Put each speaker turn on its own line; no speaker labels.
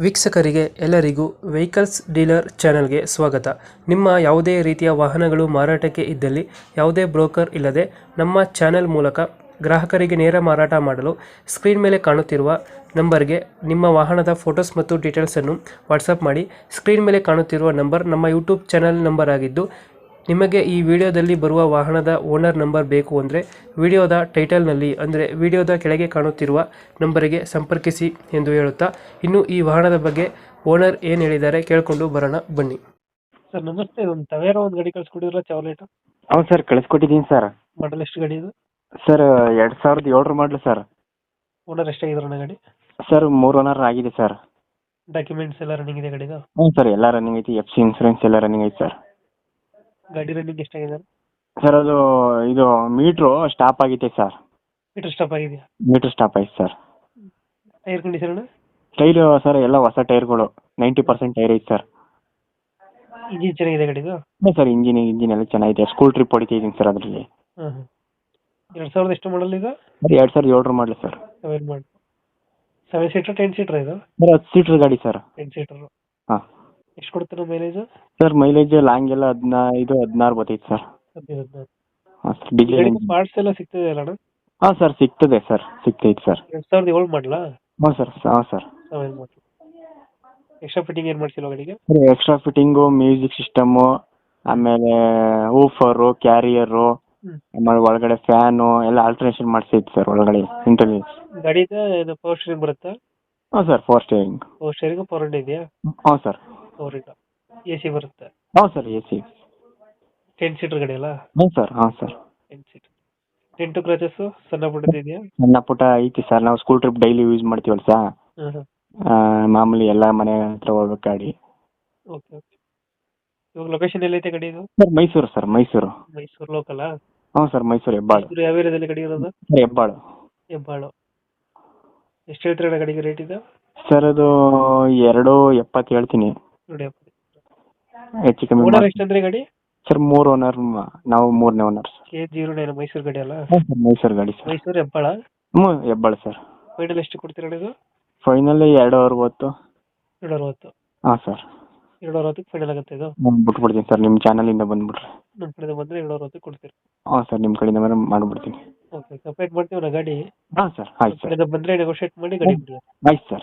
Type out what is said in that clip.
ವೀಕ್ಷಕರಿಗೆ ಎಲ್ಲರಿಗೂ vehicles dealer ಚಾನೆಲ್ಗೆ ಸ್ವಾಗತ. ನಿಮ್ಮ ಯಾವುದೇ ರೀತಿಯ ವಾಹನಗಳು ಮಾರಾಟಕ್ಕೆ ಇದ್ದಲ್ಲಿ ಯಾವುದೇ ಬ್ರೋಕರ್ ಇಲ್ಲದೆ ನಮ್ಮ ಚಾನೆಲ್ ಮೂಲಕ ಗ್ರಾಹಕರಿಗೆ ನೇರ ಮಾರಾಟ ಮಾಡಲು ಸ್ಕ್ರೀನ್ ಮೇಲೆ ಕಾಣುತ್ತಿರುವ ನಂಬರ್ಗೆ ನಿಮ್ಮ ವಾಹನದ ಫೋಟೋಸ್ ಮತ್ತು ಡೀಟೇಲ್ಸನ್ನು ವಾಟ್ಸಪ್ ಮಾಡಿ. ಸ್ಕ್ರೀನ್ ಮೇಲೆ ಕಾಣುತ್ತಿರುವ ನಂಬರ್ ನಮ್ಮ ಯೂಟ್ಯೂಬ್ ಚಾನೆಲ್ ನಂಬರ್ ಆಗಿದ್ದು, ನಿಮಗೆ ಈ ವಿಡಿಯೋದಲ್ಲಿ ಬರುವ ವಾಹನದ ಓನರ್ ನಂಬರ್ ಬೇಕು ಅಂದರೆ ವಿಡಿಯೋದ ಟೈಟಲ್ನಲ್ಲಿ ಅಂದರೆ ವಿಡಿಯೋದ ಕೆಳಗೆ ಕಾಣುತ್ತಿರುವ ನಂಬರಿಗೆ ಸಂಪರ್ಕಿಸಿ ಎಂದು ಹೇಳುತ್ತಾ, ಇನ್ನು ಈ ವಾಹನದ ಬಗ್ಗೆ ಓನರ್ ಏನು ಹೇಳಿದ್ದಾರೆ ಕೇಳಿಕೊಂಡು ಬರೋಣ ಬನ್ನಿ. ಸರ್ ನಮಸ್ತೆ, ಒಂದು ಟವೇರಾ ಒಂದು ಗಾಡಿ ಕಳಿಸ್ಕೊಟ್ಟಿದ್ರಲ್ಲ ಚಾವ್ಲೇಟ್?
ಹೌದು ಸರ್, ಕಳಿಸ್ಕೊಟ್ಟಿದ್ದೀನಿ ಸರ್.
ಮಾಡಲ್ ಎಷ್ಟು ಗಾಡಿ ಇದು?
ಸರ್ 2007 ಮಾಡಲು ಸರ್.
ಓನರ್ ಎಷ್ಟಾಗಿದ್ರಣ್ಣ ಗಾಡಿ?
ಸರ್ 3 ಓನರ್ ಆಗಿದೆ ಸರ್.
ಡಾಕ್ಯುಮೆಂಟ್ಸ್ ಎಲ್ಲ ರನ್ನಿಂಗ್ ಇದೆ ಗಾಡಿದು?
ಹ್ಞೂ ಸರ್, ಎಲ್ಲ ರನ್ನಿಂಗ್ ಐತಿ. FC ಇನ್ಸೂರೆನ್ಸ್ ಎಲ್ಲ ರನ್ನಿಂಗ್ ಐತಿ ಸರ್.
ಗಾಡಿ ರನ್ನಿಂಗ್ ಎಷ್ಟಾಗಿದೆ?
ಸರ್ ಅದು ಇದು ಮೀಟ್ರು ಸ್ಟಾಪ್ ಆಗೈತೆ ಸರ್.
ಮೀಟರ್ ಸ್ಟಾಪ್ ಆಗಿದೆಯಾ?
ಮೀಟ್ರ್ ಸ್ಟಾಪ್ ಐತೆ ಸರ್.
ಟೈರ್ ಕಂಡೀಷನ್ ಅಣ್ಣ?
ಟೈರು ಸರ್ ಎಲ್ಲ ಹೊಸ ಟೈರ್ಗಳು, 90% ಟೈರ್ ಐತೆ ಸರ್.
ಇಂಜಿನ್ ಚೆನ್ನಾಗಿದೆ ಗಾಡಿದು?
ಹ್ಞೂ ಸರ್, ಇಂಜಿನ್ ಎಲ್ಲ ಚೆನ್ನಾಗಿದೆ. ಸ್ಕೂಲ್ ಟ್ರಿಪ್ ಹೊಡಿತಿದ್ದೀನಿ ಸರ್ ಅದರಲ್ಲಿ.
ಹಾಂ ಹಾಂ. 2000 ಎಷ್ಟು ಮಾಡಲ್ ಈಗ?
ಸರ್ 2007 ಮಾಡಲು ಸರ್.
7 ಮಾಡಲ್. 7 ಸೀಟರ್ 10 ಸೀಟರ್ ಇದು?
ಸರ್ 10 ಸೀಟ್ರ್ ಗಾಡಿ ಸರ್.
10 ಸೀಟರ್.
ಹಾಂ.
ಎಷ್ಟು ಕೊಡ್ತಾರೆ ಮೈಲೇಜ್?
ಸರ್ ಮೈಲೇಜ್ ಲಾಂಗ್ ಎಲ್ಲ 15-16 ಬರ್ತೈತೆ ಸರ್.
15.
ಹಾಂ ಸರ್. ಡೀಸೆಲ್
ಪಾರ್ಟ್ಸ್ ಎಲ್ಲ ಸಿಗ್ತದೆ ಅಲ್ಲ?
ಹಾಂ ಸರ್, ಸಿಗ್ತದೆ ಸರ್, ಸಿಗ್ತೈತೆ ಸರ್.
2007 ಮಾಡಲಾ?
ಹ್ಞೂ ಸರ್. ಹಾಂ ಸರ್.
7 ಮಾಡಲ್. ಎಕ್ಸ್ಟ್ರಾ ಫಿಟ್ಟಿಂಗ್ ಏನು ಮಾಡಿಸಿಲ್ಲ ಗಾಡಿಗೆ?
Sir extra fitting, music system, ಆಮೇಲೆ ಊಫರು, ಕ್ಯಾರಿಯರು, ಆಮೇಲೆ ಒಳಗಡೆ ಫ್ಯಾನು ಎಲ್ಲ ಆಲ್ಟ್ರೇಷನ್ ಮಾಡಿಸೈತೆ ಸರ್ ಒಳಗಡೆ ಇಂಟರ್ವ್ಯೂ.
ಗಾಡಿದ ಇದು ಪವರ್ ಸ್ಟೇರಿಂಗ್ ಬರುತ್ತಾ?
ಹಾಂ sir, 4 steering.
Power steering power window ಇದೆಯಾ?
ಹ್ಞೂ ಸರ್.
Power window. AC ಬರುತ್ತೆ?
ಹ್ಞೂ ಸರ್, AC.
10 ಸೀಟರ್ ಗಾಡಿ ಅಲ್ಲ?
ಹ್ಞೂ ಸರ್. ಹಾಂ ಸರ್.
10 ಸೀಟರ್. ಡೆಂಟು ಕ್ರಾಚಸ್ಸು ಸಣ್ಣ ಪುಟ್ಟದ್ದು ಇದೆಯಾ?
ಸಣ್ಣ ಪುಟ್ಟ ಐತಿ ಸರ್. ನಾವು ಸ್ಕೂಲ್ ಟ್ರಿಪ್ ಡೈಲಿ ಯೂಸ್ ಮಾಡ್ತೀವಲ್ಲ ಸರ್.
ಹಾಂ ಹಾಂ.
ಮಾಮೂಲಿ ಎಲ್ಲ ಮನೆ ಹತ್ರ ಹೋಗ್ಬೇಕು ಗಾಡಿ.
Okay okay. ಇವಾಗ ಲೊಕೇಶನ್ ಎಲ್ಲೈತೆ ಗಾಡಿ ಇದು?
Sir Mysuru sir, Mysuru.
ಮೈಸೂರು ಲೋಕಲಾ?
ಹ್ಞೂ ಸರ್, ಮೈಸೂರು ಹೆಬ್ಬಾಳು.
ಮೈಸೂರು ಯಾವ ಏರಿಯಾದಲ್ಲಿ ಗಾಡಿ ಇರೋದು?
ಸರ್ ಹೆಬ್ಬಾಳು.
ಹೆಬ್ಬಾಳು. ಎಷ್ಟು ಹೇಳ್ತೀರಣ್ಣ ಗಾಡಿಗೆ ರೇಟ್ ಇದೆ?
ಸರ್ ಅದು 2.70 ಹೇಳ್ತೀನಿ.
2.70.
ಹೆಚ್ಚು ಕಮ್ಮಿ
ಓನರ್ ಎಷ್ಟಂದ್ರೆ ಗಾಡಿ?
ಸರ್ 3 ಓನರ್, ನಾವು 3ನೇ ಓನರ್ ಸರ್.
K09 ಮೈಸೂರು ಗಾಡಿ ಅಲ್ಲ?
ಹ್ಞೂ ಸರ್, ಮೈಸೂರು ಗಾಡಿ ಸರ್.
ಮೈಸೂರು ಹೆಬ್ಬಾಳ?
ಹ್ಞೂ ಹೆಬ್ಬಾಳು ಸರ್.
ಫೈನಲ್ ಎಷ್ಟು ಕೊಡ್ತೀರಣ್ಣ ಇದು?
ಫೈನಲ್ 2.60.
260.
ಹಾಂ ಸರ್.
260 ಫೈನಲ್ ಆಗುತ್ತೆ ಇದು?
ಬಿಟ್ಬಿಡ್ತೀನಿ ಸರ್, ನಿಮ್ಮ ಚಾನಲಿಂದ ಬಂದುಬಿಟ್ರೆ.
ನಮ್ಮ ಕಡೆಯಿಂದ ಬಂದರೆ 260 ಕೊಡ್ತೀರಿ?
ಹಾಂ ಸರ್, ನಿಮ್ಮ ಕಡೆಯಿಂದ ಬಂದರೆ ಮಾಡಿಬಿಡ್ತೀನಿ.
ಓಕೆ, ಕಂಪ್ಲೀಟ್ ಮಾಡ್ತೀವಿ ನಾ ಗಾಡಿ.
ಹಾಂ ಸರ್, ಆಯ್ತು ಸರ್.
ಬಂದರೆ ನೆಗೋಷಿಯೇಟ್ ಮಾಡಿ ಗಾಡಿ ಬಿಡಿ.
ಆಯ್ತು ಸರ್.